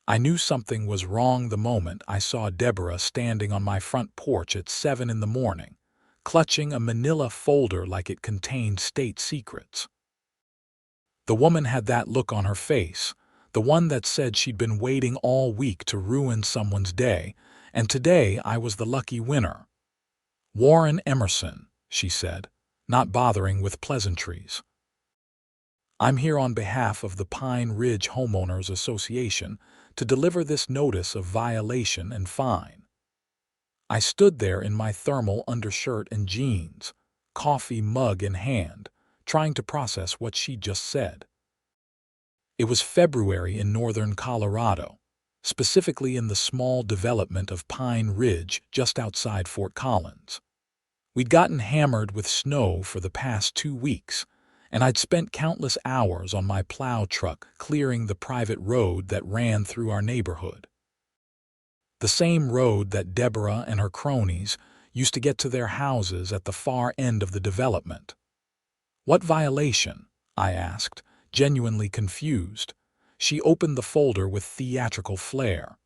I knew something was wrong the moment I saw Deborah standing on my front porch at 7 in the morning, clutching a manila folder like it contained state secrets. The woman had that look on her face, the one that said she'd been waiting all week to ruin someone's day, and today I was the lucky winner. "Warren Emerson," she said, not bothering with pleasantries. "I'm here on behalf of the Pine Ridge Homeowners Association to deliver this notice of violation and fine." I stood there in my thermal undershirt and jeans, coffee mug in hand, trying to process what she'd just said. It was February in northern Colorado, specifically in the small development of Pine Ridge just outside Fort Collins. We'd gotten hammered with snow for the past 2 weeks, and I'd spent countless hours on my plow truck clearing the private road that ran through our neighborhood. The same road that Deborah and her cronies used to get to their houses at the far end of the development. "What violation?" I asked, genuinely confused. She opened the folder with theatrical flair.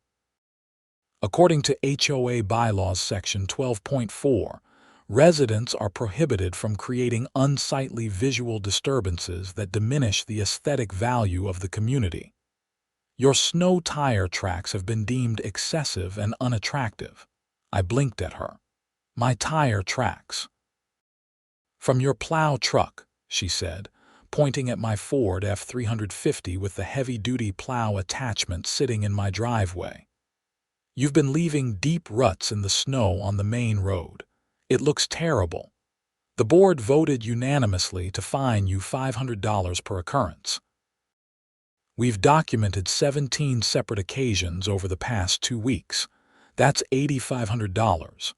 "According to HOA bylaws section 12.4, residents are prohibited from creating unsightly visual disturbances that diminish the aesthetic value of the community. Your snow tire tracks have been deemed excessive and unattractive." I blinked at her. "My tire tracks?" "From your plow truck," she said, pointing at my Ford F-350 with the heavy-duty plow attachment sitting in my driveway. "You've been leaving deep ruts in the snow on the main road. It looks terrible. The board voted unanimously to fine you $500 per occurrence. We've documented 17 separate occasions over the past 2 weeks. That's $8,500.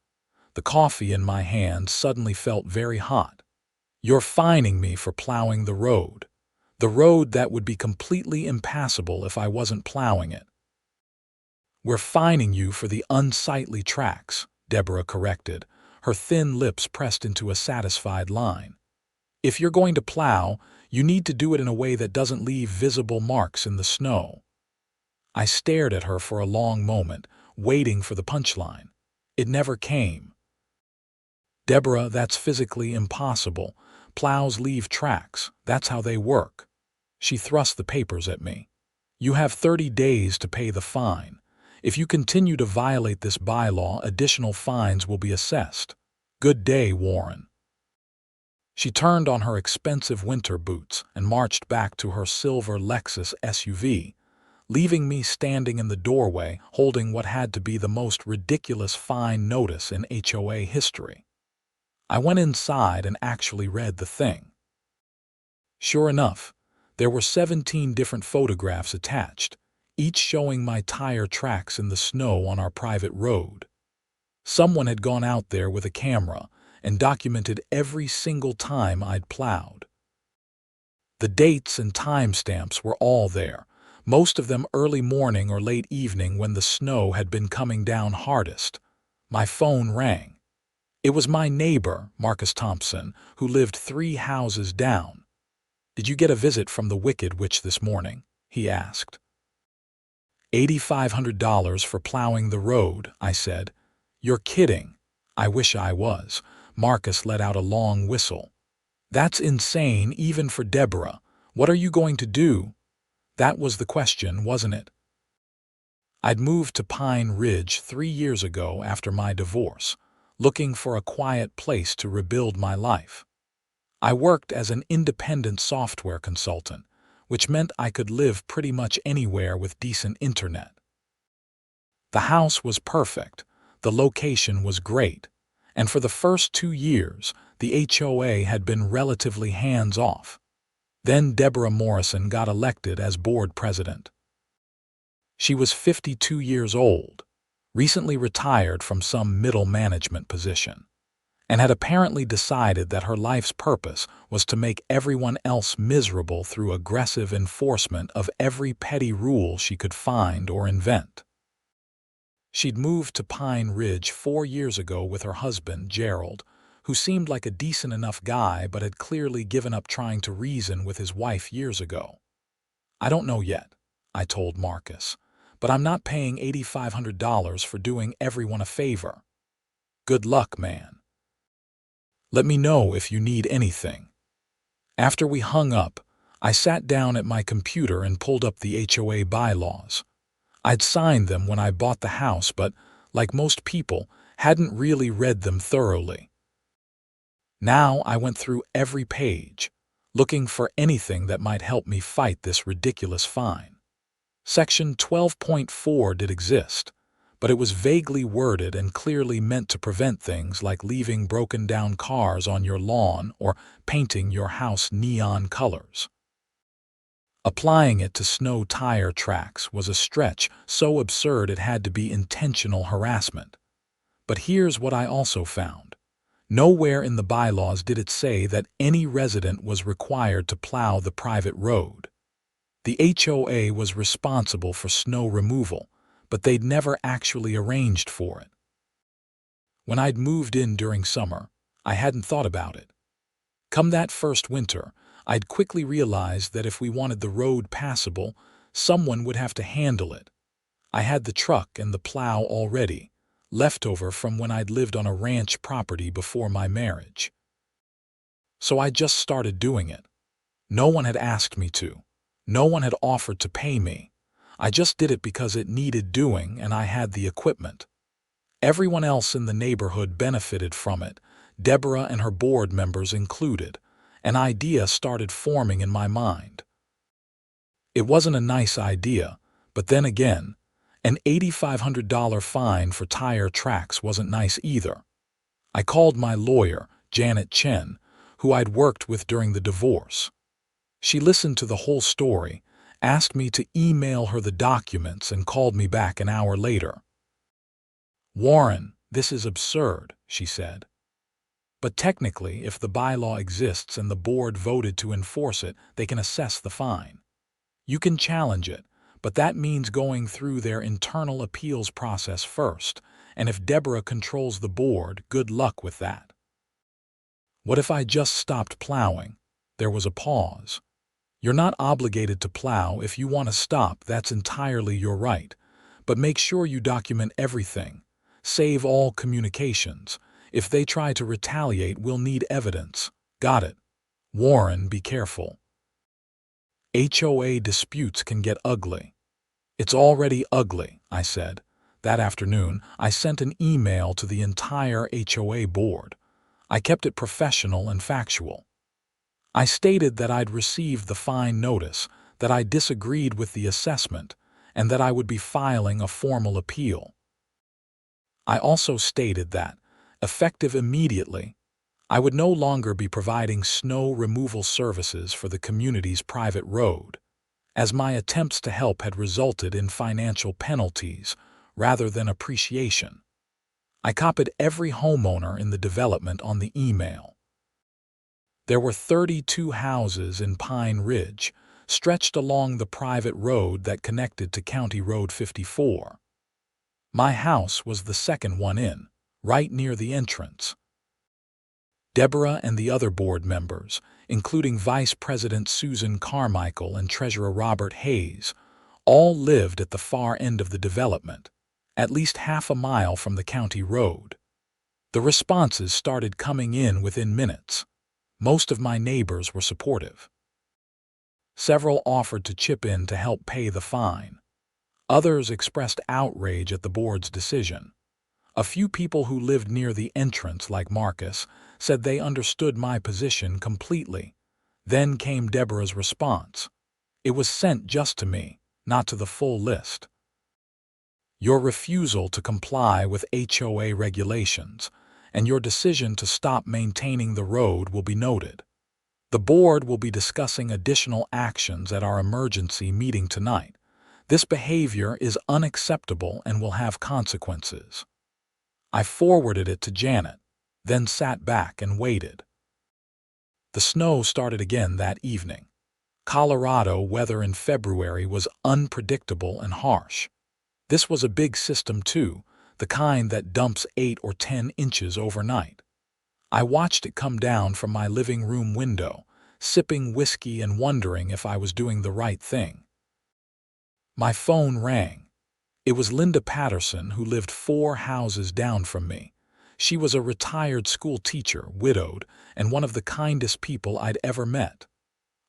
The coffee in my hand suddenly felt very hot. "You're fining me for plowing the road that would be completely impassable if I wasn't plowing it." "We're fining you for the unsightly tracks," Deborah corrected, her thin lips pressed into a satisfied line. "If you're going to plow, you need to do it in a way that doesn't leave visible marks in the snow." I stared at her for a long moment, waiting for the punchline. It never came. "Deborah, that's physically impossible. Plows leave tracks. That's how they work." She thrust the papers at me. "You have 30 days to pay the fine. If you continue to violate this bylaw, additional fines will be assessed. Good day, Warren." She turned on her expensive winter boots and marched back to her silver Lexus SUV, leaving me standing in the doorway holding what had to be the most ridiculous fine notice in HOA history. I went inside and actually read the thing. Sure enough, there were 17 different photographs attached, each showing my tire tracks in the snow on our private road. Someone had gone out there with a camera and documented every single time I'd plowed. The dates and timestamps were all there, most of them early morning or late evening when the snow had been coming down hardest. My phone rang. It was my neighbor, Marcus Thompson, who lived 3 houses down. "Did you get a visit from the Wicked Witch this morning?" he asked. $8,500 for plowing the road, I said. "You're kidding." "I wish I was." Marcus let out a long whistle. "That's insane even for Deborah. What are you going to do?" That was the question, wasn't it? I'd moved to Pine Ridge 3 years ago after my divorce, looking for a quiet place to rebuild my life. I worked as an independent software consultant, which meant I could live pretty much anywhere with decent internet. The house was perfect, the location was great, and for the first 2 years, the HOA had been relatively hands-off. Then Deborah Morrison got elected as board president. She was 52 years old, recently retired from some middle management position, and had apparently decided that her life's purpose was to make everyone else miserable through aggressive enforcement of every petty rule she could find or invent. She'd moved to Pine Ridge 4 years ago with her husband, Gerald, who seemed like a decent enough guy but had clearly given up trying to reason with his wife years ago. "I don't know yet," I told Marcus, but I'm not paying $8,500 for doing everyone a favor. Good luck, man. Let me know if you need anything. After we hung up, I sat down at my computer and pulled up the HOA bylaws. I'd signed them when I bought the house, but, like most people, hadn't really read them thoroughly. Now I went through every page, looking for anything that might help me fight this ridiculous fine. Section 12.4 did exist, but it was vaguely worded and clearly meant to prevent things like leaving broken-down cars on your lawn or painting your house neon colors. Applying it to snow tire tracks was a stretch so absurd it had to be intentional harassment. But here's what I also found. Nowhere in the bylaws did it say that any resident was required to plow the private road. The HOA was responsible for snow removal, but they'd never actually arranged for it. When I'd moved in during summer, I hadn't thought about it. Come that first winter, I'd quickly realized that if we wanted the road passable, someone would have to handle it. I had the truck and the plow already, leftover from when I'd lived on a ranch property before my marriage. So I just started doing it. No one had asked me to. No one had offered to pay me. I just did it because it needed doing and I had the equipment. Everyone else in the neighborhood benefited from it, Deborah and her board members included. An idea started forming in my mind. It wasn't a nice idea, but then again, an $8,500 fine for tire tracks wasn't nice either. I called my lawyer, Janet Chen, who I'd worked with during the divorce. She listened to the whole story, asked me to email her the documents, and called me back an hour later. "Warren, this is absurd," she said. "But technically, if the bylaw exists and the board voted to enforce it, they can assess the fine. You can challenge it, but that means going through their internal appeals process first, and if Deborah controls the board, good luck with that." What if I just stopped plowing? There was a pause. You're not obligated to plow. If you want to stop, that's entirely your right. But make sure you document everything. Save all communications. If they try to retaliate, we'll need evidence. Got it? Warren, be careful. HOA disputes can get ugly. It's already ugly, I said. That afternoon, I sent an email to the entire HOA board. I kept it professional and factual. I stated that I'd received the fine notice, that I disagreed with the assessment, and that I would be filing a formal appeal. I also stated that, effective immediately, I would no longer be providing snow removal services for the community's private road, as my attempts to help had resulted in financial penalties rather than appreciation. I copied every homeowner in the development on the email. There were 32 houses in Pine Ridge, stretched along the private road that connected to County Road 54. My house was the second one in, right near the entrance. Deborah and the other board members, including Vice President Susan Carmichael and Treasurer Robert Hayes, all lived at the far end of the development, at least half a mile from the county road. The responses started coming in within minutes. Most of my neighbors were supportive. Several offered to chip in to help pay the fine. Others expressed outrage at the board's decision. A few people who lived near the entrance, like Marcus, said they understood my position completely. Then came Deborah's response. It was sent just to me, not to the full list. "Your refusal to comply with HOA regulations and your decision to stop maintaining the road will be noted. The board will be discussing additional actions at our emergency meeting tonight. This behavior is unacceptable and will have consequences." I forwarded it to Janet, then sat back and waited. The snow started again that evening. Colorado weather in February was unpredictable and harsh. This was a big system too, the kind that dumps 8 or 10 inches overnight. I watched it come down from my living room window, sipping whiskey and wondering if I was doing the right thing. My phone rang. It was Linda Patterson, who lived 4 houses down from me. She was a retired school teacher, widowed, and one of the kindest people I'd ever met.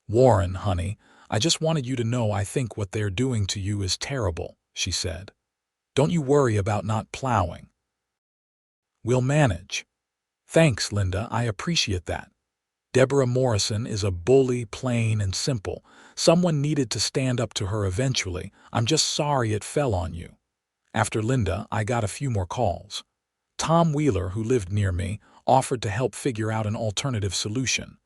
"Warren, honey, I just wanted you to know I think what they're doing to you is terrible," she said. "Don't you worry about not plowing. We'll manage." "Thanks, Linda, I appreciate that. Deborah Morrison is a bully, plain and simple. Someone needed to stand up to her eventually. I'm just sorry it fell on you." After Linda, I got a few more calls. Tom Wheeler, who lived near me, offered to help figure out an alternative solution.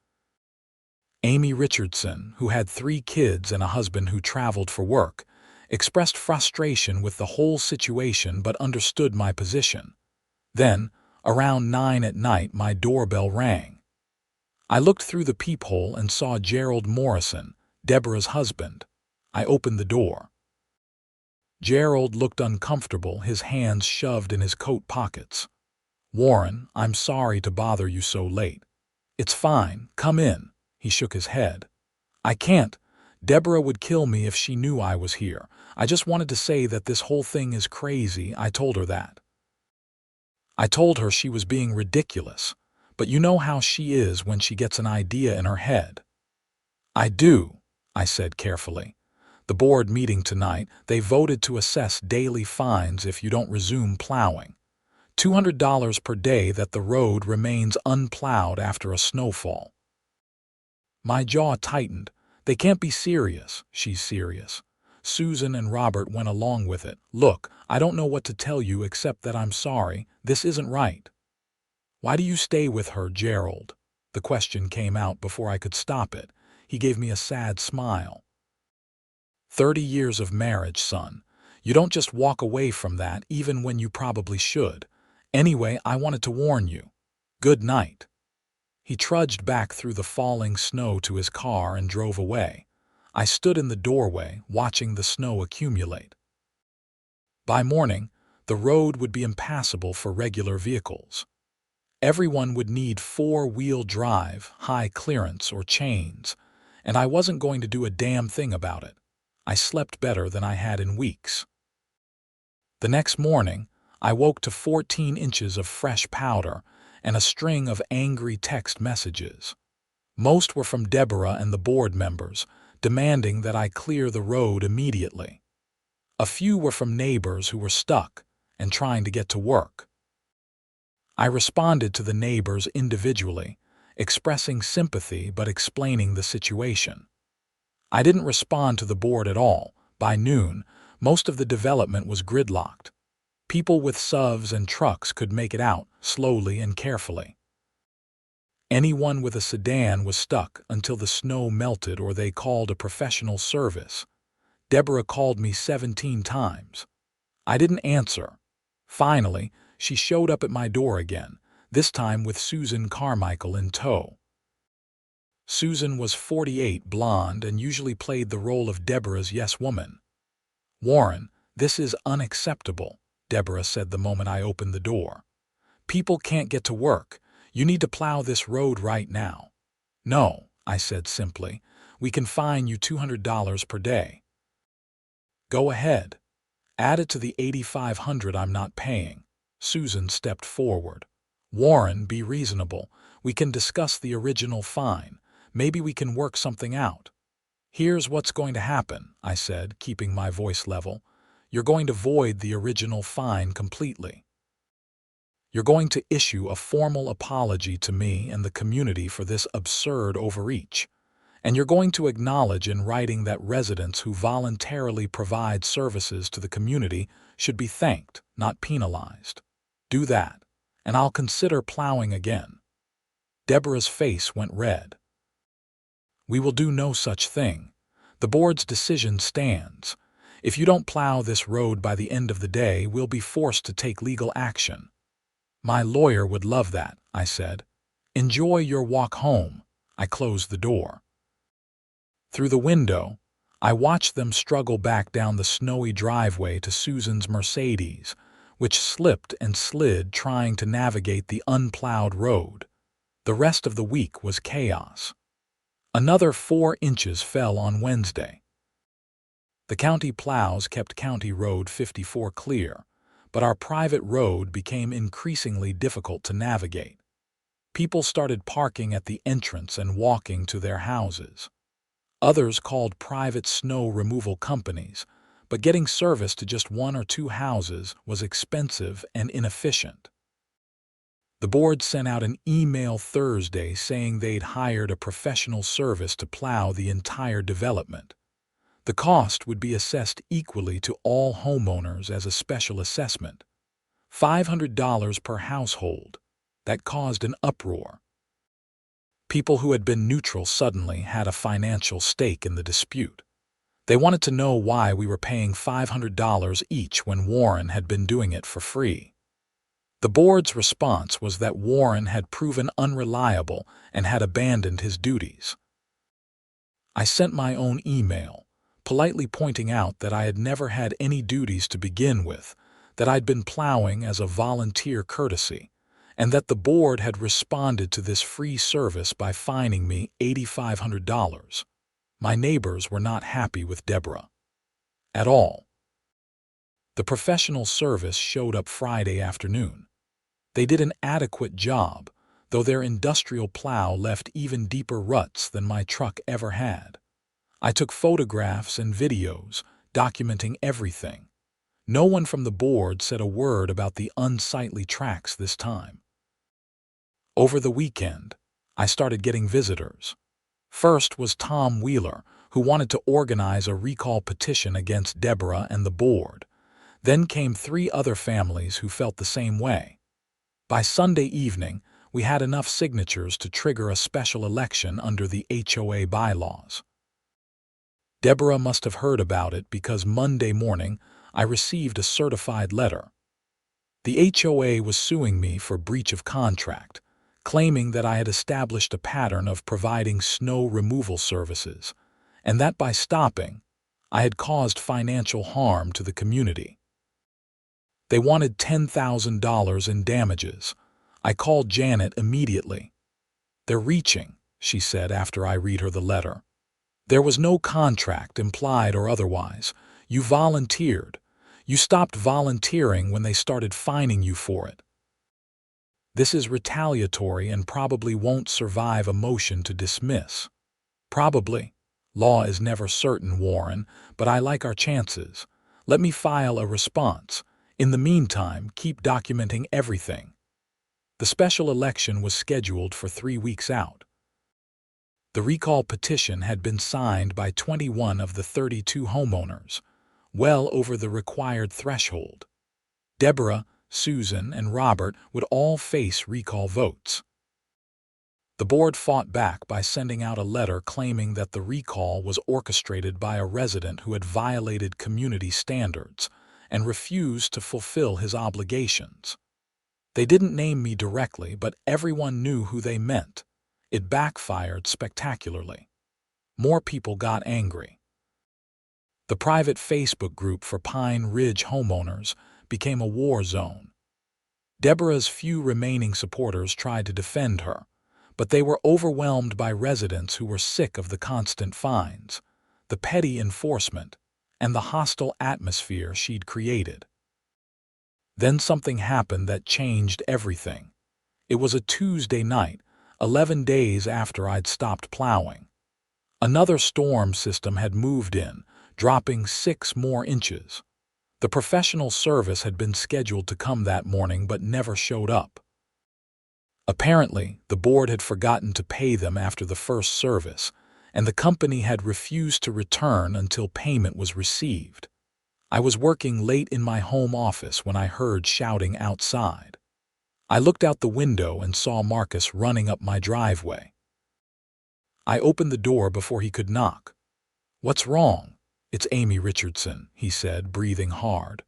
Amy Richardson, who had 3 kids and a husband who traveled for work, expressed frustration with the whole situation but understood my position. Then, around 9 at night, my doorbell rang. I looked through the peephole and saw Gerald Morrison, Deborah's husband. I opened the door. Gerald looked uncomfortable, his hands shoved in his coat pockets. "Warren, I'm sorry to bother you so late." "It's fine, come in." He shook his head. "I can't. Deborah would kill me if she knew I was here. I just wanted to say that this whole thing is crazy." I told her that. I told her she was being ridiculous, but you know how she is when she gets an idea in her head. "I do," I said carefully. "The board meeting tonight, they voted to assess daily fines if you don't resume plowing. $200 per day that the road remains unplowed after a snowfall." My jaw tightened. They can't be serious. She's serious. Susan and Robert went along with it. "Look, I don't know what to tell you except that I'm sorry. This isn't right." "Why do you stay with her, Gerald?" The question came out before I could stop it. He gave me a sad smile. 30 years of marriage, son. You don't just walk away from that even when you probably should. Anyway, I wanted to warn you. Good night." He trudged back through the falling snow to his car and drove away. I stood in the doorway, watching the snow accumulate. By morning, the road would be impassable for regular vehicles. Everyone would need 4-wheel drive, high clearance, or chains, and I wasn't going to do a damn thing about it. I slept better than I had in weeks. The next morning, I woke to 14 inches of fresh powder and a string of angry text messages. Most were from Deborah and the board members, demanding that I clear the road immediately. A few were from neighbors who were stuck and trying to get to work. I responded to the neighbors individually, expressing sympathy but explaining the situation. I didn't respond to the board at all. By noon, most of the development was gridlocked. People with SUVs and trucks could make it out, slowly and carefully. Anyone with a sedan was stuck until the snow melted or they called a professional service. Deborah called me 17 times. I didn't answer. Finally, she showed up at my door again, this time with Susan Carmichael in tow. Susan was 48, blonde, and usually played the role of Deborah's yes woman. "Warren, this is unacceptable," Deborah said the moment I opened the door. "People can't get to work. You need to plow this road right now." "No," I said simply. "We can fine you $200 per day." "Go ahead. Add it to the $8,500 I'm not paying." Susan stepped forward. "Warren, be reasonable. We can discuss the original fine. Maybe we can work something out." "Here's what's going to happen," I said, keeping my voice level. "You're going to void the original fine completely. You're going to issue a formal apology to me and the community for this absurd overreach. And you're going to acknowledge in writing that residents who voluntarily provide services to the community should be thanked, not penalized. Do that, and I'll consider plowing again." Deborah's face went red. "We will do no such thing. The board's decision stands. If you don't plow this road by the end of the day, we'll be forced to take legal action." "My lawyer would love that," I said. "Enjoy your walk home." I closed the door. Through the window, I watched them struggle back down the snowy driveway to Susan's Mercedes, which slipped and slid trying to navigate the unplowed road. The rest of the week was chaos. Another 4 inches fell on Wednesday. The county plows kept County Road 54 clear, but our private road became increasingly difficult to navigate. People started parking at the entrance and walking to their houses. Others called private snow removal companies, but getting service to just 1 or 2 houses was expensive and inefficient. The board sent out an email Thursday saying they'd hired a professional service to plow the entire development. The cost would be assessed equally to all homeowners as a special assessment, $500 per household. That caused an uproar. People who had been neutral suddenly had a financial stake in the dispute. They wanted to know why we were paying $500 each when Warren had been doing it for free. The board's response was that Warren had proven unreliable and had abandoned his duties. I sent my own email, politely pointing out that I had never had any duties to begin with, that I'd been plowing as a volunteer courtesy, and that the board had responded to this free service by fining me $8,500. My neighbors were not happy with Deborah at all. The professional service showed up Friday afternoon. They did an adequate job, though their industrial plow left even deeper ruts than my truck ever had. I took photographs and videos, documenting everything. No one from the board said a word about the unsightly tracks this time. Over the weekend, I started getting visitors. First was Tom Wheeler, who wanted to organize a recall petition against Deborah and the board. Then came 3 other families who felt the same way. By Sunday evening, we had enough signatures to trigger a special election under the HOA bylaws. Deborah must have heard about it because Monday morning I received a certified letter. The HOA was suing me for breach of contract, claiming that I had established a pattern of providing snow removal services, and that by stopping, I had caused financial harm to the community. They wanted $10,000 in damages. I called Janet immediately. "They're reaching," she said after I read her the letter. "There was no contract, implied or otherwise. You volunteered. You stopped volunteering when they started fining you for it. This is retaliatory and probably won't survive a motion to dismiss." "Probably. Law is never certain, Warren, but I like our chances. Let me file a response. In the meantime, keep documenting everything." The special election was scheduled for 3 weeks out. The recall petition had been signed by 21 of the 32 homeowners, well over the required threshold. Deborah, Susan, and Robert would all face recall votes. The board fought back by sending out a letter claiming that the recall was orchestrated by a resident who had violated community standards and refused to fulfill his obligations. They didn't name me directly, but everyone knew who they meant. It backfired spectacularly. More people got angry. The private Facebook group for Pine Ridge Homeowners became a war zone. Deborah's few remaining supporters tried to defend her, but they were overwhelmed by residents who were sick of the constant fines, the petty enforcement, and the hostile atmosphere she'd created. Then something happened that changed everything. It was a Tuesday night, 11 days after I'd stopped plowing. Another storm system had moved in, dropping 6 more inches. The professional service had been scheduled to come that morning but never showed up. Apparently, the board had forgotten to pay them after the first service, and the company had refused to return until payment was received. I was working late in my home office when I heard shouting outside. I looked out the window and saw Marcus running up my driveway. I opened the door before he could knock. "What's wrong?" "It's Amy Richardson," he said, breathing hard.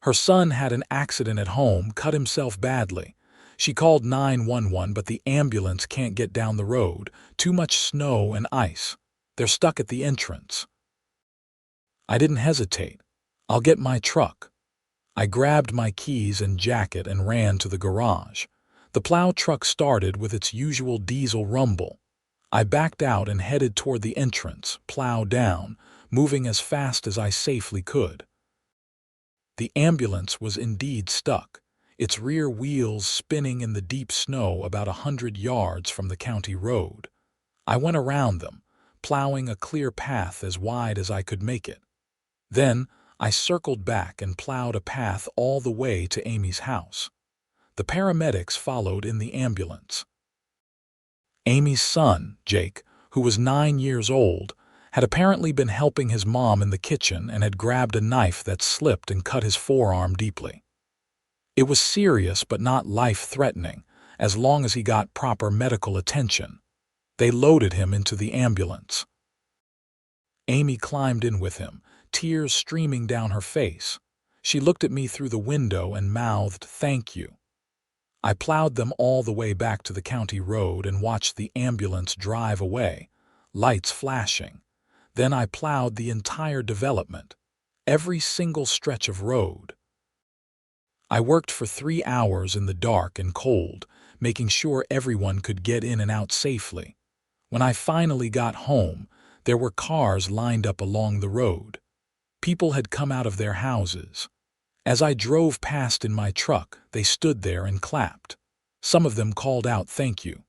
"Her son had an accident at home, cut himself badly. She called 911, but the ambulance can't get down the road. Too much snow and ice. They're stuck at the entrance." I didn't hesitate. "I'll get my truck." I grabbed my keys and jacket and ran to the garage. The plow truck started with its usual diesel rumble. I backed out and headed toward the entrance, plow down, moving as fast as I safely could. The ambulance was indeed stuck, its rear wheels spinning in the deep snow about 100 yards from the county road. I went around them, plowing a clear path as wide as I could make it. Then I circled back and plowed a path all the way to Amy's house. The paramedics followed in the ambulance. Amy's son, Jake, who was 9 years old, had apparently been helping his mom in the kitchen and had grabbed a knife that slipped and cut his forearm deeply. It was serious but not life-threatening, as long as he got proper medical attention. They loaded him into the ambulance. Amy climbed in with him, tears streaming down her face. She looked at me through the window and mouthed, "Thank you." I plowed them all the way back to the county road and watched the ambulance drive away, lights flashing. Then I plowed the entire development, every single stretch of road. I worked for 3 hours in the dark and cold, making sure everyone could get in and out safely. When I finally got home, there were cars lined up along the road. People had come out of their houses. As I drove past in my truck, they stood there and clapped. Some of them called out, "Thank you."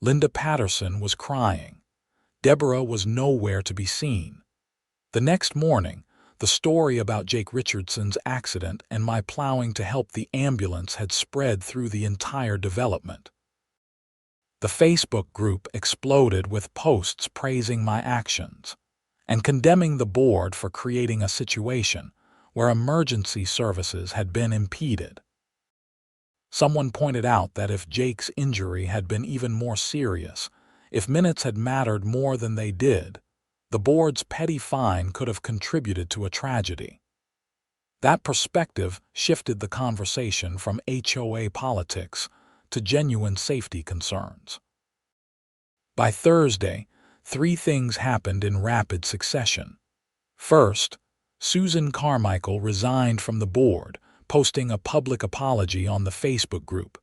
Linda Patterson was crying. Deborah was nowhere to be seen. The next morning, the story about Jake Richardson's accident and my plowing to help the ambulance had spread through the entire development. The Facebook group exploded with posts praising my actions and condemning the board for creating a situation where emergency services had been impeded. Someone pointed out that if Jake's injury had been even more serious, if minutes had mattered more than they did, the board's petty fine could have contributed to a tragedy. That perspective shifted the conversation from HOA politics to genuine safety concerns. By Thursday, 3 things happened in rapid succession. First, Susan Carmichael resigned from the board, posting a public apology on the Facebook group.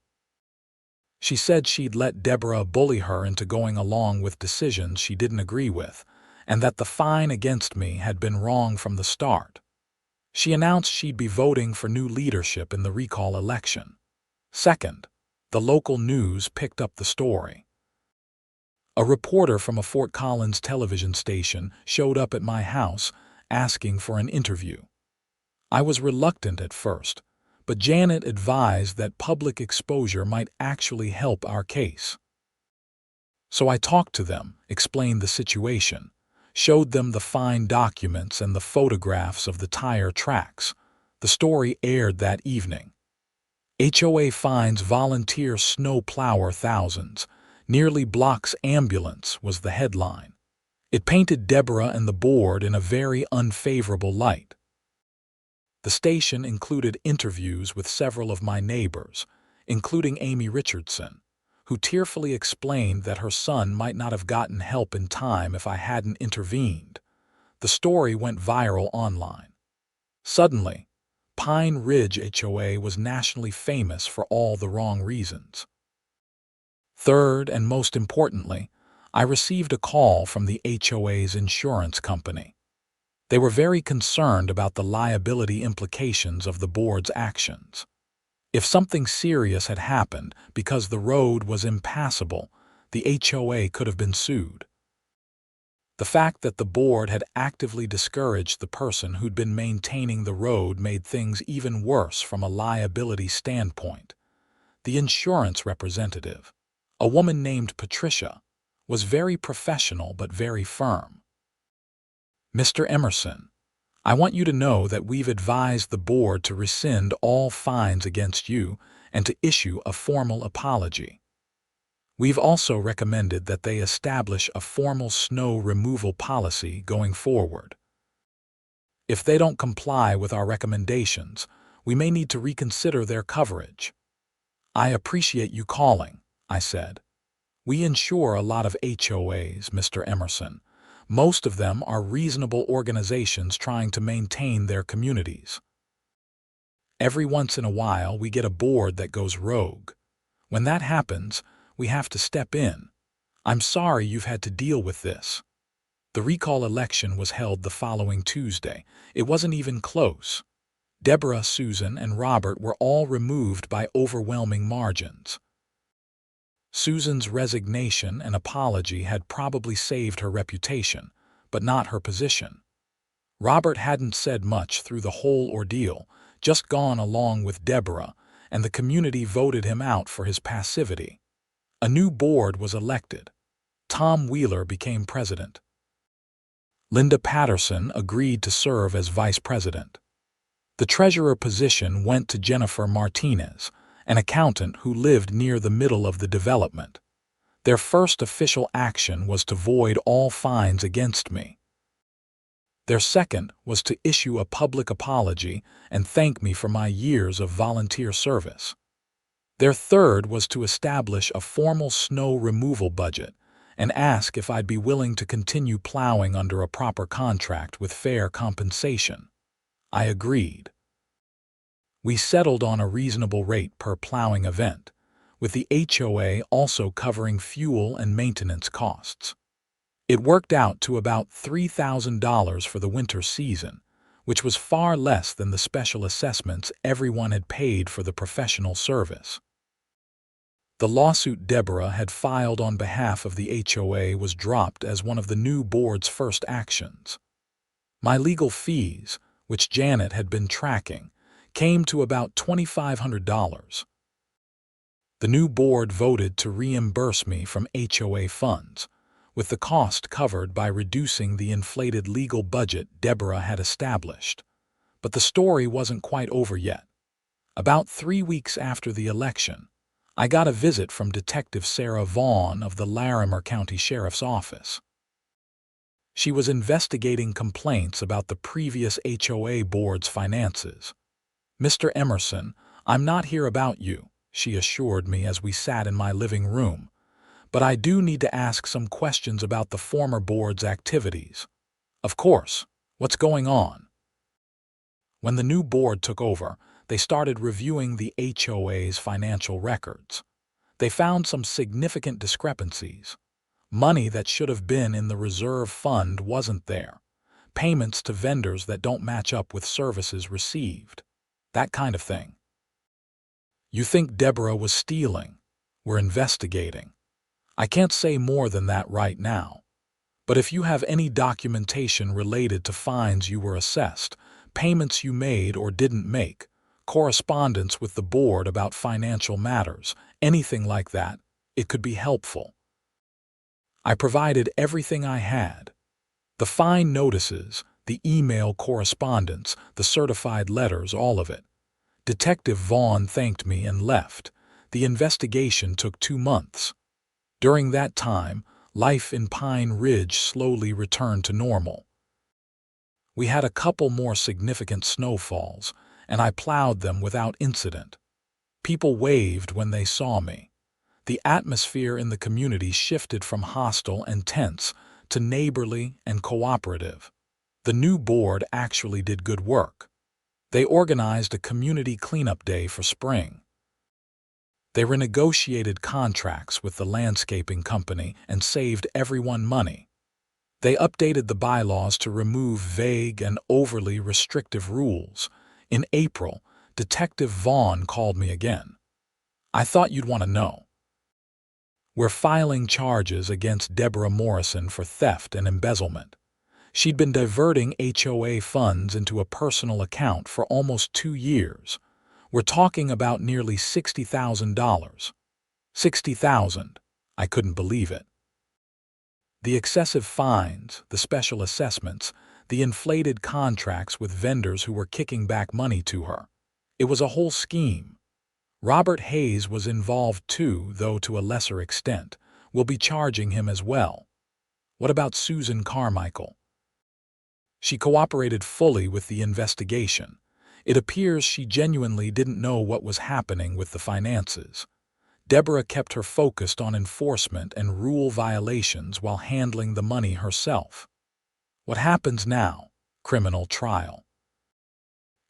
She said she'd let Deborah bully her into going along with decisions she didn't agree with, and that the fine against me had been wrong from the start. She announced she'd be voting for new leadership in the recall election. Second, the local news picked up the story. A reporter from a Fort Collins television station showed up at my house asking for an interview. I was reluctant at first, but Janet advised that public exposure might actually help our case. So I talked to them, explained the situation, showed them the fine documents and the photographs of the tire tracks. The story aired that evening. HOA fines volunteer snow plower thousands, nearly blocks ambulance was the headline. It painted Deborah and the board in a very unfavorable light. The station included interviews with several of my neighbors, including Amy Richardson, who tearfully explained that her son might not have gotten help in time if I hadn't intervened. The story went viral online. Suddenly, Pine Ridge HOA was nationally famous for all the wrong reasons. Third, and most importantly, I received a call from the HOA's insurance company. They were very concerned about the liability implications of the board's actions. If something serious had happened because the road was impassable, the HOA could have been sued. The fact that the board had actively discouraged the person who'd been maintaining the road made things even worse from a liability standpoint. The insurance representative, a woman named Patricia, was very professional but very firm. "Mr. Emerson, I want you to know that we've advised the board to rescind all fines against you and to issue a formal apology. We've also recommended that they establish a formal snow removal policy going forward. If they don't comply with our recommendations, we may need to reconsider their coverage." "I appreciate you calling," I said. "We insure a lot of HOAs, Mr. Emerson. Most of them are reasonable organizations trying to maintain their communities. Every once in a while, we get a board that goes rogue. When that happens, we have to step in. I'm sorry you've had to deal with this." The recall election was held the following Tuesday. It wasn't even close. Deborah, Susan, and Robert were all removed by overwhelming margins. Susan's resignation and apology had probably saved her reputation, but not her position. Robert hadn't said much through the whole ordeal, just gone along with Deborah, and the community voted him out for his passivity. A new board was elected. Tom Wheeler became president. Linda Patterson agreed to serve as vice president. The treasurer position went to Jennifer Martinez, an accountant who lived near the middle of the development. Their first official action was to void all fines against me. Their second was to issue a public apology and thank me for my years of volunteer service. Their third was to establish a formal snow removal budget and ask if I'd be willing to continue plowing under a proper contract with fair compensation. I agreed. We settled on a reasonable rate per plowing event, with the HOA also covering fuel and maintenance costs. It worked out to about $3,000 for the winter season, which was far less than the special assessments everyone had paid for the professional service. The lawsuit Deborah had filed on behalf of the HOA was dropped as one of the new board's first actions. My legal fees, which Janet had been tracking, came to about $2,500. The new board voted to reimburse me from HOA funds, with the cost covered by reducing the inflated legal budget Deborah had established. But the story wasn't quite over yet. About 3 weeks after the election, I got a visit from Detective Sarah Vaughn of the Larimer County Sheriff's Office. She was investigating complaints about the previous HOA board's finances. "Mr. Emerson, I'm not here about you," she assured me as we sat in my living room, "but I do need to ask some questions about the former board's activities." "Of course. What's going on?" When the new board took over, they started reviewing the HOA's financial records. They found some significant discrepancies. Money that should have been in the reserve fund wasn't there. Payments to vendors that don't match up with services received. That kind of thing. "You think Deborah was stealing? We're investigating. I can't say more than that right now. But if you have any documentation related to fines you were assessed, payments you made or didn't make, correspondence with the board about financial matters, anything like that, it could be helpful." I provided everything I had. The fine notices, the email correspondence, the certified letters, all of it. Detective Vaughn thanked me and left. The investigation took 2 months. During that time, life in Pine Ridge slowly returned to normal. We had a couple more significant snowfalls, and I plowed them without incident. People waved when they saw me. The atmosphere in the community shifted from hostile and tense to neighborly and cooperative. The new board actually did good work. They organized a community cleanup day for spring. They renegotiated contracts with the landscaping company and saved everyone money. They updated the bylaws to remove vague and overly restrictive rules. In April, Detective Vaughn called me again. "I thought you'd want to know. We're filing charges against Deborah Morrison for theft and embezzlement. She'd been diverting HOA funds into a personal account for almost 2 years. We're talking about nearly $60,000. $60,000. I couldn't believe it. The excessive fines, the special assessments, the inflated contracts with vendors who were kicking back money to her. It was a whole scheme. Robert Hayes was involved too, though to a lesser extent. We'll be charging him as well." "What about Susan Carmichael?" "She cooperated fully with the investigation. It appears she genuinely didn't know what was happening with the finances. Deborah kept her focused on enforcement and rule violations while handling the money herself." "What happens now?" "Criminal trial.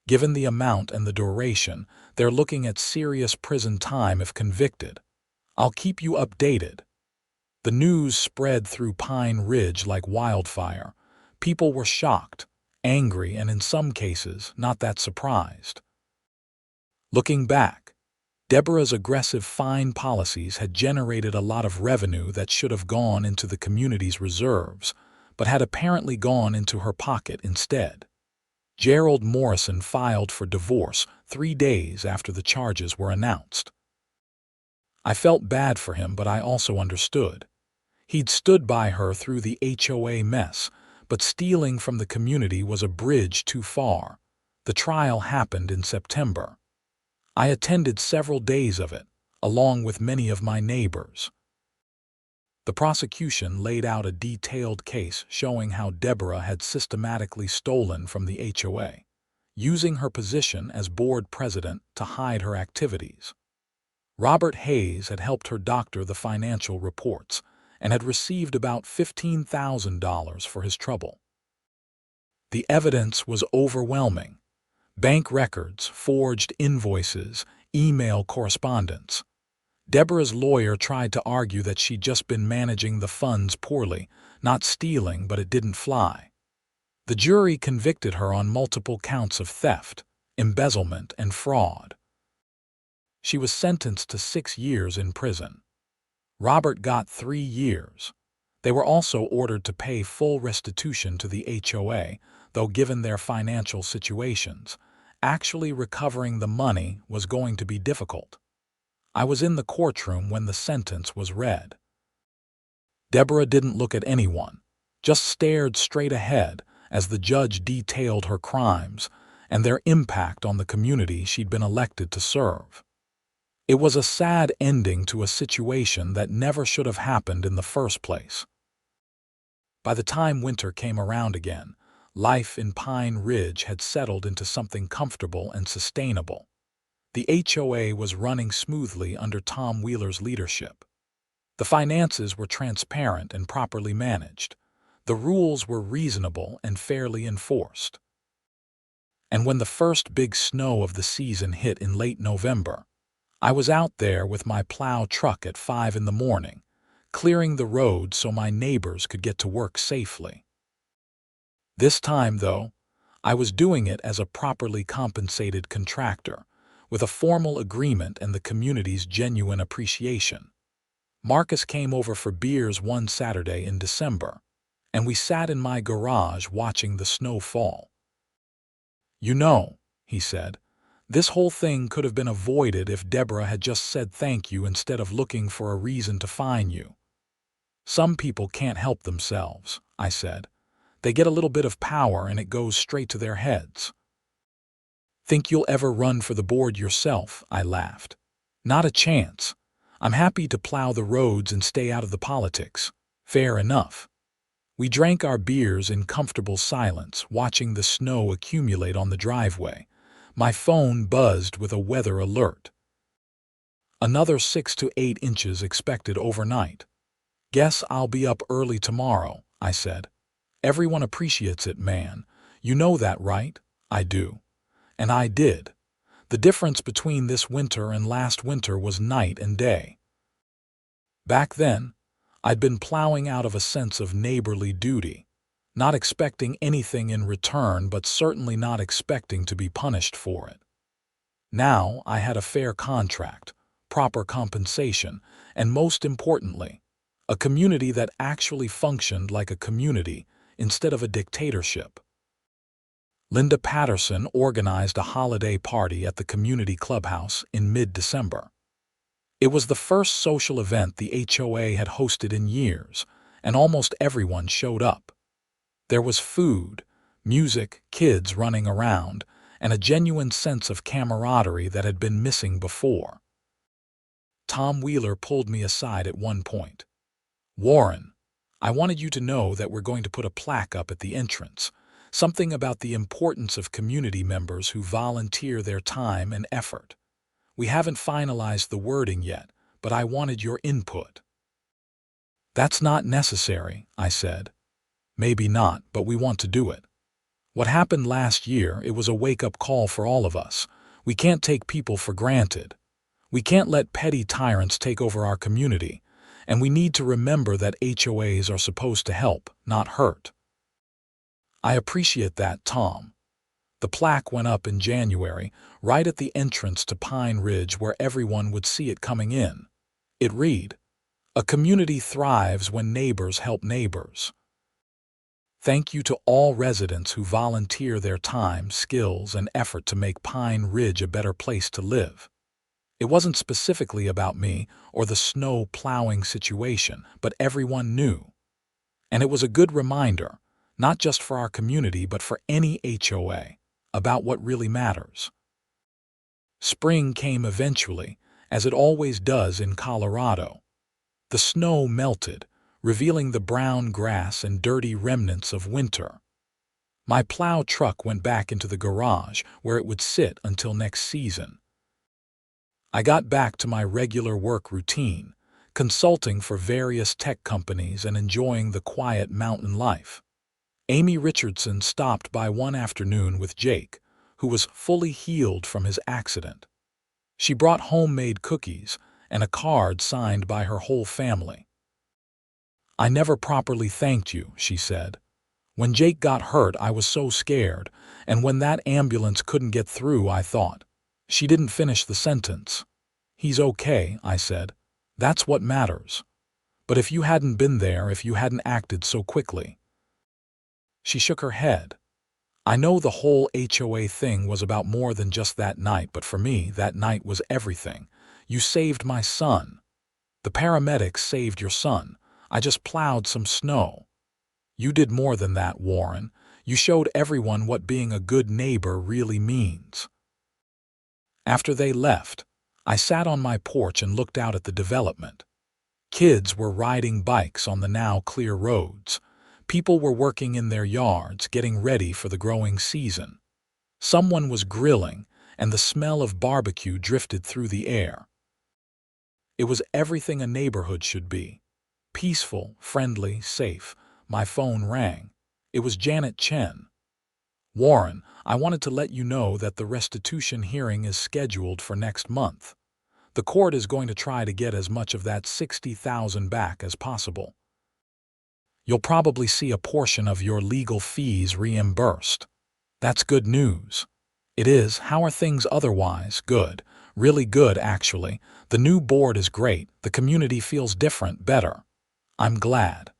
Given the amount and the duration, they're looking at serious prison time if convicted. I'll keep you updated." The news spread through Pine Ridge like wildfire. People were shocked, angry, and in some cases, not that surprised. Looking back, Deborah's aggressive fine policies had generated a lot of revenue that should have gone into the community's reserves, but had apparently gone into her pocket instead. Gerald Morrison filed for divorce 3 days after the charges were announced. I felt bad for him, but I also understood. He'd stood by her through the HOA mess, but stealing from the community was a bridge too far. The trial happened in September. I attended several days of it, along with many of my neighbors. The prosecution laid out a detailed case showing how Deborah had systematically stolen from the HOA, using her position as board president to hide her activities. Robert Hayes had helped her doctor the financial reports and had received about $15,000 for his trouble. The evidence was overwhelming. Bank records, forged invoices, email correspondence. Deborah's lawyer tried to argue that she'd just been managing the funds poorly, not stealing, but it didn't fly. The jury convicted her on multiple counts of theft, embezzlement, and fraud. She was sentenced to 6 years in prison. Robert got 3 years. They were also ordered to pay full restitution to the HOA, though given their financial situations, actually recovering the money was going to be difficult. I was in the courtroom when the sentence was read. Deborah didn't look at anyone, just stared straight ahead as the judge detailed her crimes and their impact on the community she'd been elected to serve. It was a sad ending to a situation that never should have happened in the first place. By the time winter came around again, life in Pine Ridge had settled into something comfortable and sustainable. The HOA was running smoothly under Tom Wheeler's leadership. The finances were transparent and properly managed. The rules were reasonable and fairly enforced. And when the first big snow of the season hit in late November, I was out there with my plow truck at 5 in the morning, clearing the road so my neighbors could get to work safely. This time, though, I was doing it as a properly compensated contractor, with a formal agreement and the community's genuine appreciation. Marcus came over for beers one Saturday in December, and we sat in my garage watching the snow fall. "You know," he said, "this whole thing could have been avoided if Deborah had just said thank you instead of looking for a reason to fine you." "Some people can't help themselves," I said. "They get a little bit of power and it goes straight to their heads." "Think you'll ever run for the board yourself?" I laughed. "Not a chance. I'm happy to plow the roads and stay out of the politics." "Fair enough." We drank our beers in comfortable silence, watching the snow accumulate on the driveway. My phone buzzed with a weather alert. "Another 6 to 8 inches expected overnight." "Guess I'll be up early tomorrow," I said. "Everyone appreciates it, man. You know that, right?" "I do." And I did. The difference between this winter and last winter was night and day. Back then, I'd been plowing out of a sense of neighborly duty, not expecting anything in return, but certainly not expecting to be punished for it. Now I had a fair contract, proper compensation, and most importantly, a community that actually functioned like a community instead of a dictatorship. Linda Patterson organized a holiday party at the community clubhouse in mid-December. It was the first social event the HOA had hosted in years, and almost everyone showed up. There was food, music, kids running around, and a genuine sense of camaraderie that had been missing before. Tom Wheeler pulled me aside at one point. "Warren, I wanted you to know that we're going to put a plaque up at the entrance, something about the importance of community members who volunteer their time and effort. We haven't finalized the wording yet, but I wanted your input." "That's not necessary," I said. "Maybe not, but we want to do it. What happened last year, it was a wake-up call for all of us. We can't take people for granted. We can't let petty tyrants take over our community, and we need to remember that HOAs are supposed to help, not hurt." "I appreciate that, Tom." The plaque went up in January, right at the entrance to Pine Ridge where everyone would see it coming in. It read, "A community thrives when neighbors help neighbors. Thank you to all residents who volunteer their time, skills, and effort to make Pine Ridge a better place to live." It wasn't specifically about me or the snow plowing situation, but everyone knew. And it was a good reminder, not just for our community but for any HOA, about what really matters. Spring came eventually, as it always does in Colorado. The snow melted, revealing the brown grass and dirty remnants of winter. My plow truck went back into the garage where it would sit until next season. I got back to my regular work routine, consulting for various tech companies and enjoying the quiet mountain life. Amy Richardson stopped by one afternoon with Jake, who was fully healed from his accident. She brought homemade cookies and a card signed by her whole family. "I never properly thanked you," she said. "When Jake got hurt, I was so scared, and when that ambulance couldn't get through, I thought—" She didn't finish the sentence. "He's okay," I said. "That's what matters. But if you hadn't been there, if you hadn't acted so quickly—" She shook her head. "I know the whole HOA thing was about more than just that night, but for me, that night was everything. You saved my son. The paramedics saved your son. I just plowed some snow. You did more than that, Warren. You showed everyone what being a good neighbor really means." After they left, I sat on my porch and looked out at the development. Kids were riding bikes on the now clear roads. People were working in their yards, getting ready for the growing season. Someone was grilling, and the smell of barbecue drifted through the air. It was everything a neighborhood should be. Peaceful, friendly, safe. My phone rang. It was Janet Chen. "Warren, I wanted to let you know that the restitution hearing is scheduled for next month. The court is going to try to get as much of that $60,000 back as possible. You'll probably see a portion of your legal fees reimbursed." "That's good news." "It is. How are things otherwise?" "Good. Really good, actually. The new board is great. The community feels different, better." "I'm glad."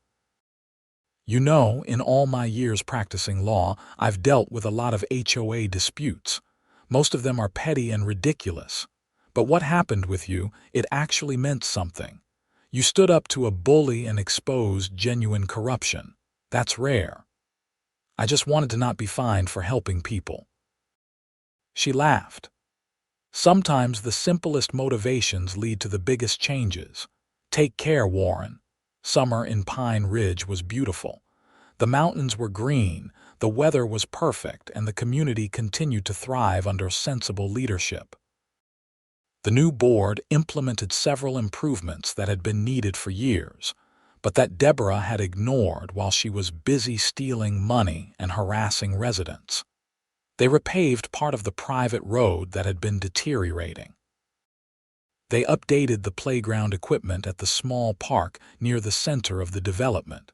"You know, in all my years practicing law, I've dealt with a lot of HOA disputes. Most of them are petty and ridiculous. But what happened with you, it actually meant something. You stood up to a bully and exposed genuine corruption. That's rare. I just wanted to not be fined for helping people." She laughed. "Sometimes the simplest motivations lead to the biggest changes. Take care, Warren." Summer in Pine Ridge was beautiful. The mountains were green, the weather was perfect, and the community continued to thrive under sensible leadership. The new board implemented several improvements that had been needed for years, but that Deborah had ignored while she was busy stealing money and harassing residents. They repaved part of the private road that had been deteriorating. They updated the playground equipment at the small park near the center of the development.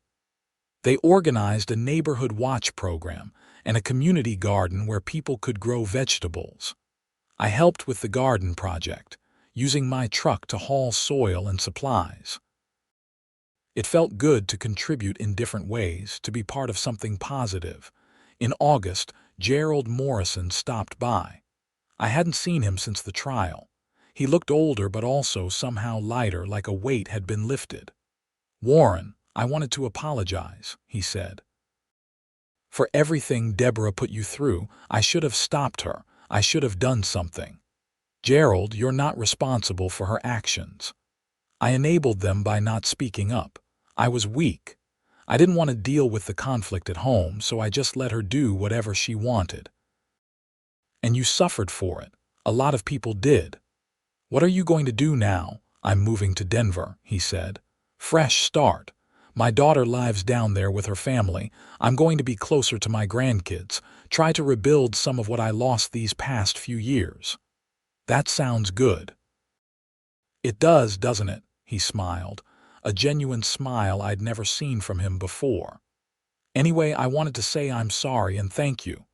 They organized a neighborhood watch program and a community garden where people could grow vegetables. I helped with the garden project, using my truck to haul soil and supplies. It felt good to contribute in different ways, to be part of something positive. In August, Gerald Morrison stopped by. I hadn't seen him since the trial. He looked older but also somehow lighter, like a weight had been lifted. "Warren, I wanted to apologize," he said. "For everything Deborah put you through. I should have stopped her. I should have done something. Gerald, you're not responsible for her actions. I enabled them by not speaking up. I was weak. I didn't want to deal with the conflict at home, so I just let her do whatever she wanted. And you suffered for it. A lot of people did. What are you going to do now?" "I'm moving to Denver," he said. "Fresh start. My daughter lives down there with her family. I'm going to be closer to my grandkids, try to rebuild some of what I lost these past few years." "That sounds good." "It does, doesn't it?" he smiled. a genuine smile I'd never seen from him before. Anyway, I wanted to say I'm sorry and thank you.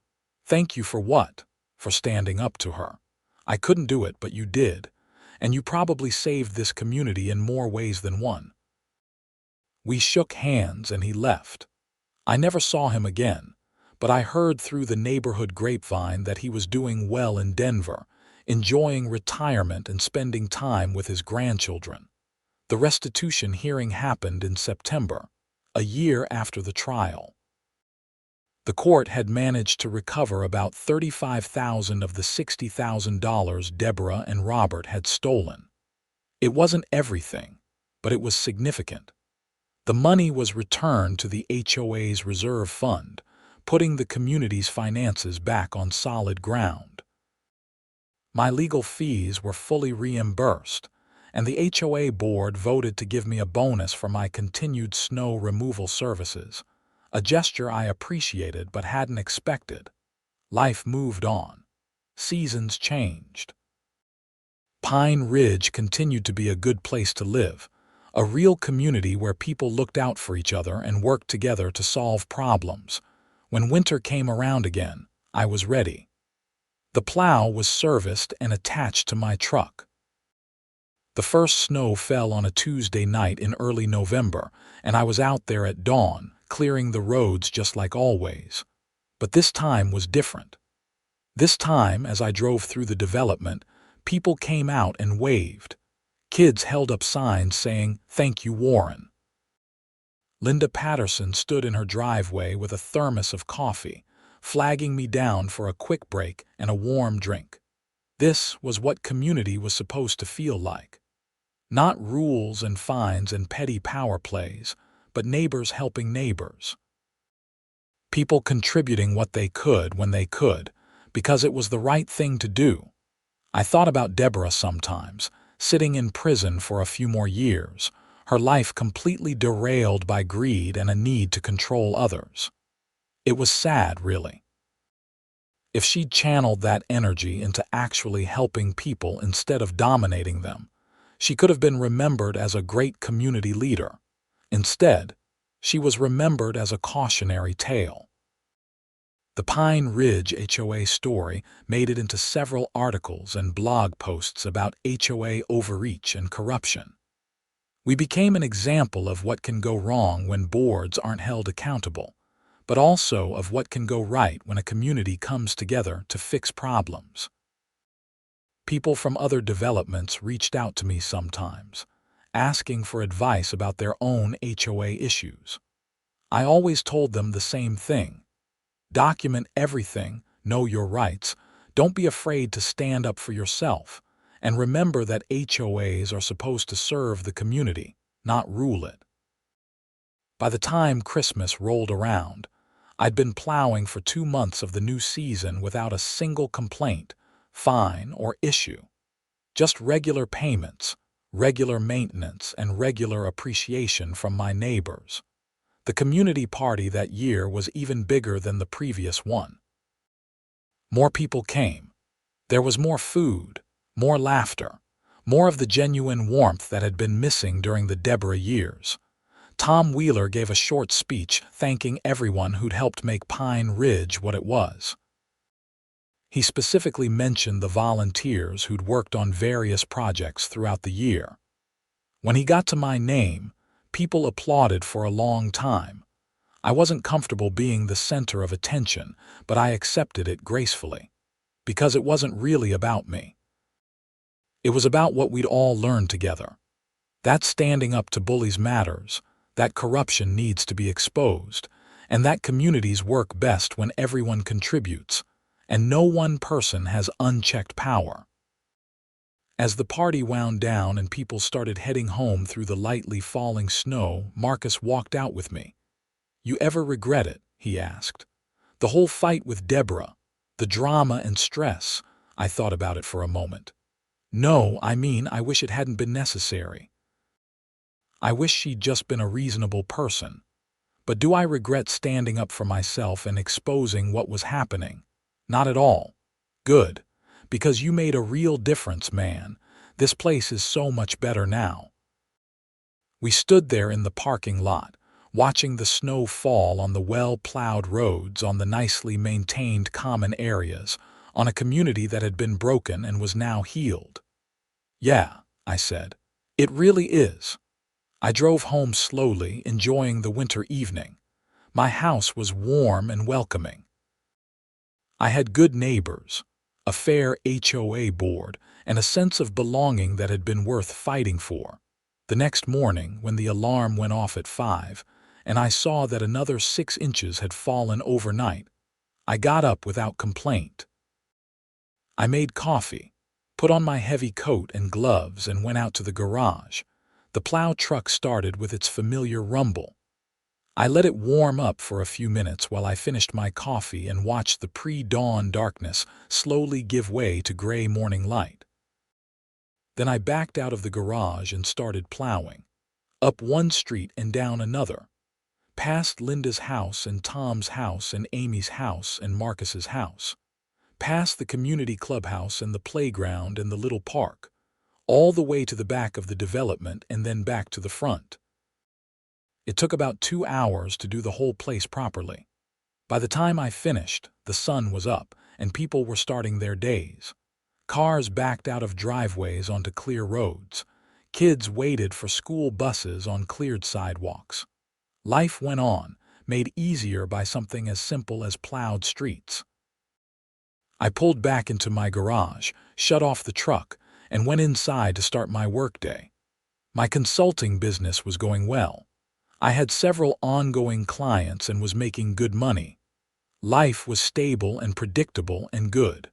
Thank you for what? For standing up to her. I couldn't do it, but you did. And you probably saved this community in more ways than one. We shook hands and he left. I never saw him again, but I heard through the neighborhood grapevine that he was doing well in Denver, enjoying retirement and spending time with his grandchildren. The restitution hearing happened in September, a year after the trial. The court had managed to recover about $35,000 of the $60,000 Deborah and Robert had stolen. It wasn't everything, but it was significant. The money was returned to the HOA's reserve fund, putting the community's finances back on solid ground. My legal fees were fully reimbursed, and the HOA board voted to give me a bonus for my continued snow removal services, a gesture I appreciated but hadn't expected. Life moved on. Seasons changed. Pine Ridge continued to be a good place to live, a real community where people looked out for each other and worked together to solve problems. When winter came around again, I was ready. The plow was serviced and attached to my truck. The first snow fell on a Tuesday night in early November, and I was out there at dawn, clearing the roads just like always. But this time was different. This time, as I drove through the development, people came out and waved. Kids held up signs saying, "Thank you, Warren." Linda Patterson stood in her driveway with a thermos of coffee, flagging me down for a quick break and a warm drink. This was what community was supposed to feel like. Not rules and fines and petty power plays, but neighbors helping neighbors. People contributing what they could when they could, because it was the right thing to do. I thought about Deborah sometimes, sitting in prison for a few more years, her life completely derailed by greed and a need to control others. It was sad, really. If she'd channeled that energy into actually helping people instead of dominating them, she could have been remembered as a great community leader. Instead, she was remembered as a cautionary tale. The Pine Ridge HOA story made it into several articles and blog posts about HOA overreach and corruption. We became an example of what can go wrong when boards aren't held accountable, but also of what can go right when a community comes together to fix problems. People from other developments reached out to me sometimes, asking for advice about their own HOA issues. I always told them the same thing. Document everything, know your rights, don't be afraid to stand up for yourself, and remember that HOAs are supposed to serve the community, not rule it. By the time Christmas rolled around, I'd been plowing for 2 months of the new season without a single complaint, fine, or issue. Just regular payments, regular maintenance, and regular appreciation from my neighbors. The community party that year was even bigger than the previous one. More people came. There was more food, more laughter, more of the genuine warmth that had been missing during the Deborah years. Tom Wheeler gave a short speech thanking everyone who'd helped make Pine Ridge what it was. He specifically mentioned the volunteers who'd worked on various projects throughout the year. When he got to my name, people applauded for a long time. I wasn't comfortable being the center of attention, but I accepted it gracefully, because it wasn't really about me. It was about what we'd all learned together. That standing up to bullies matters, that corruption needs to be exposed, and that communities work best when everyone contributes, and no one person has unchecked power. As the party wound down and people started heading home through the lightly falling snow, Marcus walked out with me. "You ever regret it?" he asked. "The whole fight with Deborah, the drama and stress." I thought about it for a moment. "No, I mean, I wish it hadn't been necessary. I wish she'd just been a reasonable person. But do I regret standing up for myself and exposing what was happening? Not at all. Good. Because you made a real difference, man. This place is so much better now." We stood there in the parking lot, watching the snow fall on the well-plowed roads, on the nicely maintained common areas, on a community that had been broken and was now healed. "Yeah," I said, "it really is." I drove home slowly, enjoying the winter evening. My house was warm and welcoming. I had good neighbors, a fair HOA board, and a sense of belonging that had been worth fighting for. The next morning, when the alarm went off at 5, and I saw that another 6 inches had fallen overnight, I got up without complaint. I made coffee, put on my heavy coat and gloves, and went out to the garage. The plow truck started with its familiar rumble. I let it warm up for a few minutes while I finished my coffee and watched the pre-dawn darkness slowly give way to gray morning light. Then I backed out of the garage and started plowing, up one street and down another, past Linda's house and Tom's house and Amy's house and Marcus's house, past the community clubhouse and the playground and the little park, all the way to the back of the development and then back to the front. It took about 2 hours to do the whole place properly. By the time I finished, the sun was up and people were starting their days. Cars backed out of driveways onto clear roads. Kids waited for school buses on cleared sidewalks. Life went on, made easier by something as simple as plowed streets. I pulled back into my garage, shut off the truck, and went inside to start my workday. My consulting business was going well. I had several ongoing clients and was making good money. Life was stable and predictable and good.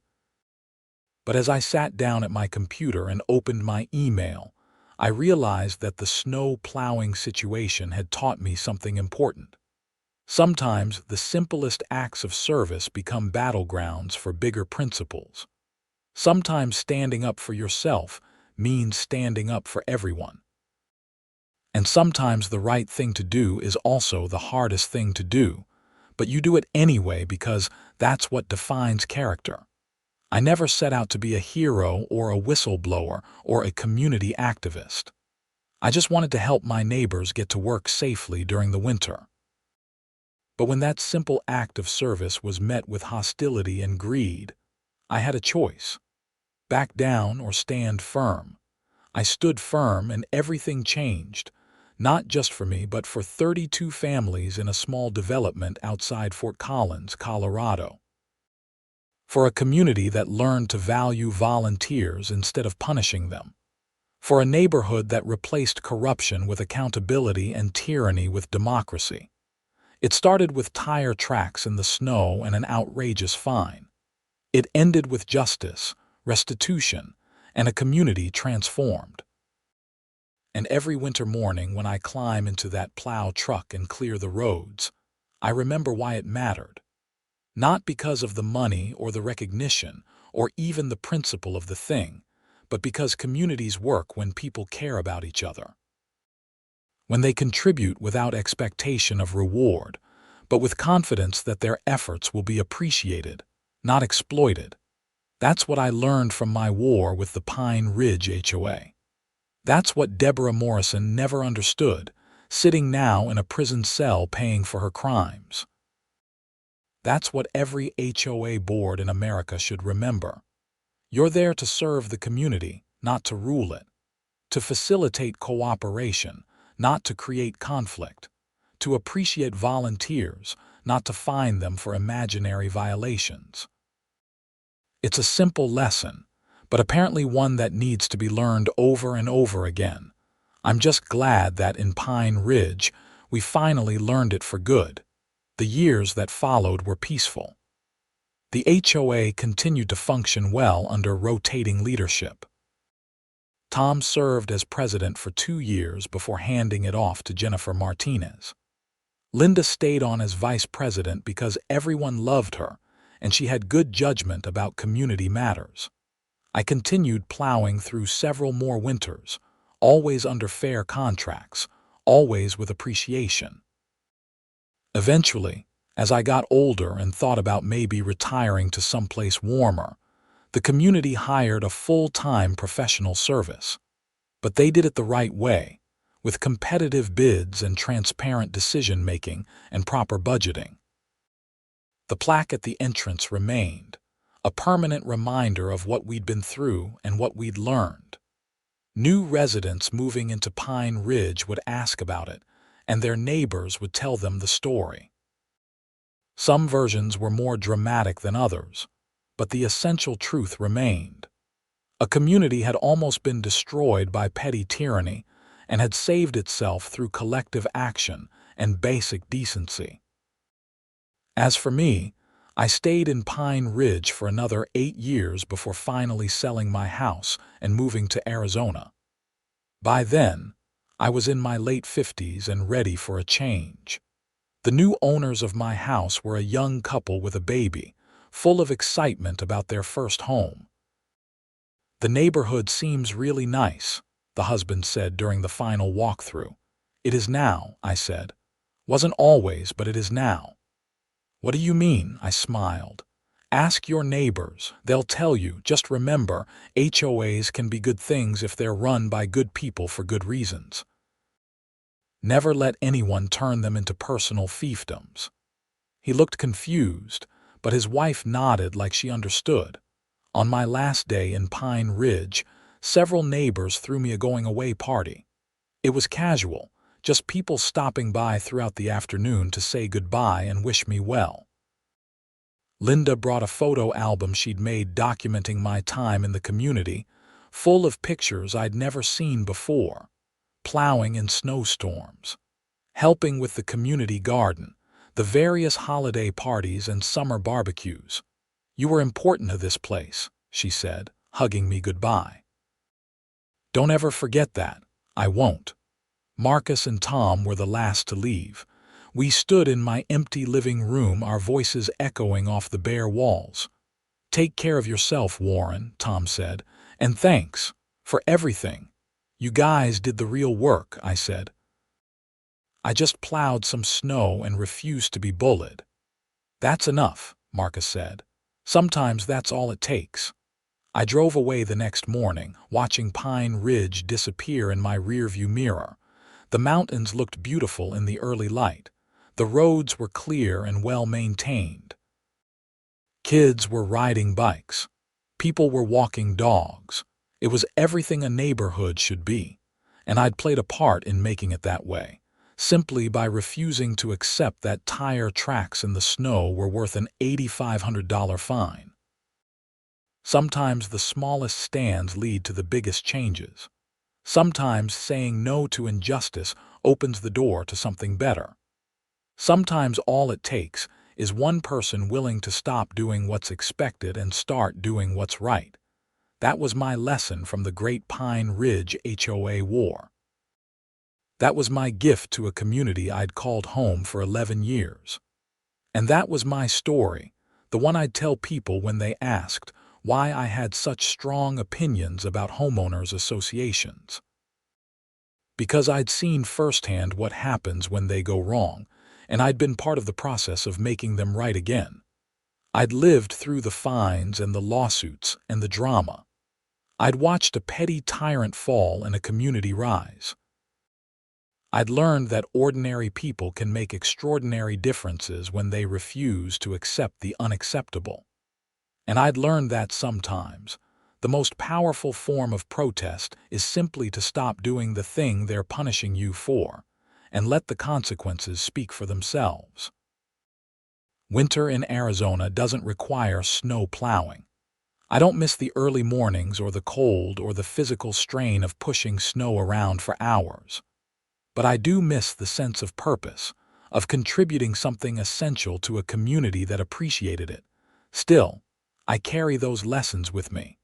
But as I sat down at my computer and opened my email, I realized that the snow plowing situation had taught me something important. Sometimes the simplest acts of service become battlegrounds for bigger principles. Sometimes standing up for yourself means standing up for everyone. And sometimes the right thing to do is also the hardest thing to do, but you do it anyway because that's what defines character. I never set out to be a hero or a whistleblower or a community activist. I just wanted to help my neighbors get to work safely during the winter. But when that simple act of service was met with hostility and greed, I had a choice: back down or stand firm. I stood firm and everything changed, not just for me but for 32 families in a small development outside Fort Collins, Colorado. For a community that learned to value volunteers instead of punishing them. For a neighborhood that replaced corruption with accountability and tyranny with democracy. It started with tire tracks in the snow and an outrageous fine. It ended with justice, restitution, and a community transformed. And every winter morning when I climb into that plow truck and clear the roads, I remember why it mattered. Not because of the money or the recognition or even the principle of the thing, but because communities work when people care about each other. When they contribute without expectation of reward, but with confidence that their efforts will be appreciated, not exploited. That's what I learned from my war with the Pine Ridge HOA. That's what Deborah Morrison never understood, sitting now in a prison cell paying for her crimes. That's what every HOA board in America should remember. You're there to serve the community, not to rule it. To facilitate cooperation, not to create conflict. To appreciate volunteers, not to fine them for imaginary violations. It's a simple lesson, but apparently one that needs to be learned over and over again. I'm just glad that in Pine Ridge, we finally learned it for good. The years that followed were peaceful. The HOA continued to function well under rotating leadership. Tom served as president for 2 years before handing it off to Jennifer Martinez. Linda stayed on as vice president because everyone loved her, and she had good judgment about community matters. I continued plowing through several more winters, always under fair contracts, always with appreciation. Eventually, as I got older and thought about maybe retiring to someplace warmer, the community hired a full-time professional service. But they did it the right way, with competitive bids and transparent decision-making and proper budgeting. The plaque at the entrance remained, a permanent reminder of what we'd been through and what we'd learned. New residents moving into Pine Ridge would ask about it, and their neighbors would tell them the story. Some versions were more dramatic than others, but the essential truth remained. A community had almost been destroyed by petty tyranny and had saved itself through collective action and basic decency. As for me, I stayed in Pine Ridge for another 8 years before finally selling my house and moving to Arizona. By then, I was in my late 50s and ready for a change. The new owners of my house were a young couple with a baby, full of excitement about their first home. "The neighborhood seems really nice," the husband said during the final walkthrough. "It is now," I said. "Wasn't always, but it is now." "What do you mean?" I smiled. "Ask your neighbors. They'll tell you. Just remember, HOAs can be good things if they're run by good people for good reasons. Never let anyone turn them into personal fiefdoms." He looked confused, but his wife nodded like she understood. On my last day in Pine Ridge, several neighbors threw me a going-away party. It was casual, just people stopping by throughout the afternoon to say goodbye and wish me well. Linda brought a photo album she'd made documenting my time in the community, full of pictures I'd never seen before. Plowing in snowstorms, helping with the community garden, the various holiday parties and summer barbecues. "You were important to this place," she said, hugging me goodbye. "Don't ever forget that." "I won't." Marcus and Tom were the last to leave. We stood in my empty living room, our voices echoing off the bare walls. "Take care of yourself, Warren," Tom said, "and thanks for everything. You guys did the real work," I said. "I just plowed some snow and refused to be bullied." "That's enough," Marcus said. "Sometimes that's all it takes." I drove away the next morning, watching Pine Ridge disappear in my rearview mirror. The mountains looked beautiful in the early light. The roads were clear and well-maintained. Kids were riding bikes. People were walking dogs. It was everything a neighborhood should be, and I'd played a part in making it that way, simply by refusing to accept that tire tracks in the snow were worth an $8,500 fine. Sometimes the smallest stands lead to the biggest changes. Sometimes saying no to injustice opens the door to something better. Sometimes all it takes is one person willing to stop doing what's expected and start doing what's right. That was my lesson from the Great Pine Ridge HOA war. That was my gift to a community I'd called home for 11 years. And that was my story, the one I'd tell people when they asked why I had such strong opinions about homeowners associations. Because I'd seen firsthand what happens when they go wrong, and I'd been part of the process of making them right again. I'd lived through the fines and the lawsuits and the drama. I'd watched a petty tyrant fall and a community rise. I'd learned that ordinary people can make extraordinary differences when they refuse to accept the unacceptable. And I'd learned that sometimes the most powerful form of protest is simply to stop doing the thing they're punishing you for and let the consequences speak for themselves. Winter in Arizona doesn't require snow plowing. I don't miss the early mornings or the cold or the physical strain of pushing snow around for hours. But I do miss the sense of purpose, of contributing something essential to a community that appreciated it. Still, I carry those lessons with me.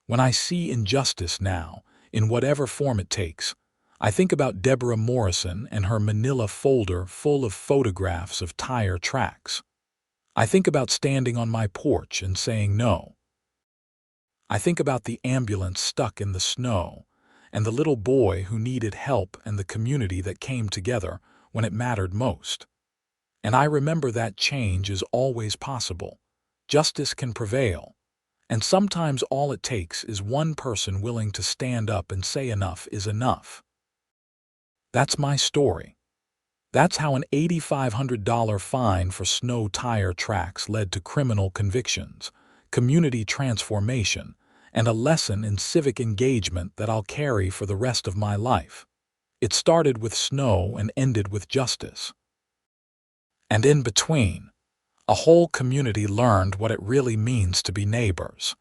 When I see injustice now, in whatever form it takes, I think about Deborah Morrison and her manila folder full of photographs of tire tracks. I think about standing on my porch and saying no. I think about the ambulance stuck in the snow, and the little boy who needed help and the community that came together when it mattered most. And I remember that change is always possible. Justice can prevail, and sometimes all it takes is one person willing to stand up and say enough is enough. That's my story. That's how an $8,500 fine for snow tire tracks led to criminal convictions, community transformation, and a lesson in civic engagement that I'll carry for the rest of my life. It started with snow and ended with justice. And in between, a whole community learned what it really means to be neighbors.